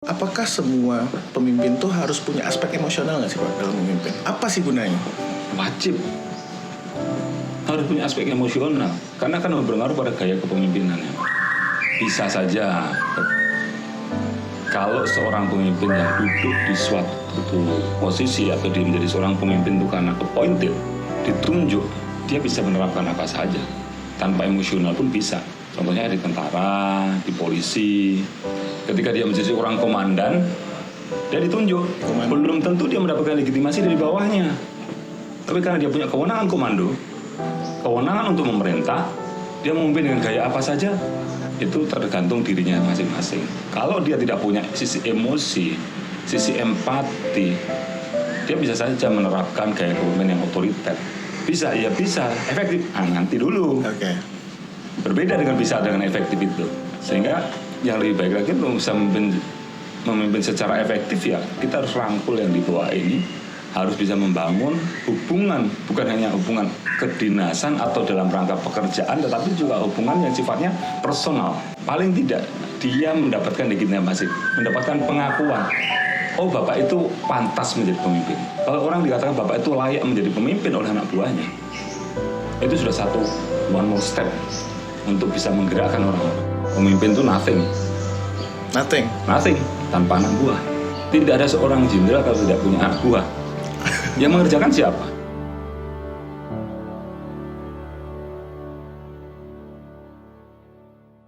Apakah semua pemimpin tuh harus punya aspek emosional nggak sih Pak dalam memimpin? Apa sih gunanya? Wajib harus punya aspek emosional karena kan berpengaruh pada gaya kepemimpinannya. Bisa saja kalau seorang pemimpin yang duduk di suatu posisi atau dia menjadi seorang pemimpin itu karena appointed, ditunjuk, dia bisa menerapkan apa saja tanpa emosional pun bisa. Contohnya di tentara, di polisi, ketika dia menjadi orang komandan, dia ditunjuk. Belum tentu dia mendapatkan legitimasi dari bawahnya. Tapi karena dia punya kewenangan komando, kewenangan untuk memerintah, dia memimpin dengan gaya apa saja, itu tergantung dirinya masing-masing. Kalau dia tidak punya sisi emosi, sisi empati, dia bisa saja menerapkan gaya kepemimpinan yang otoriter. Bisa, ya bisa, efektif. Nanti dulu. Oke. Berbeda dengan bisa dengan efektif itu. Sehingga yang lebih baik lagi untuk bisa memimpin secara efektif ya kita harus rangkul yang di bawah ini, harus bisa membangun hubungan, bukan hanya hubungan kedinasan atau dalam rangka pekerjaan, tetapi juga hubungan yang sifatnya personal. Paling tidak dia mendapatkan legitimasi, mendapatkan pengakuan. Oh, Bapak itu pantas menjadi pemimpin. Kalau orang dikatakan Bapak itu layak menjadi pemimpin oleh anak buahnya, itu sudah satu one more step untuk bisa menggerakkan orang-orang. Pemimpin itu nothing tanpa anak buah. Tidak ada seorang jenderal kalau tidak punya anak buah. Yang mengerjakan siapa?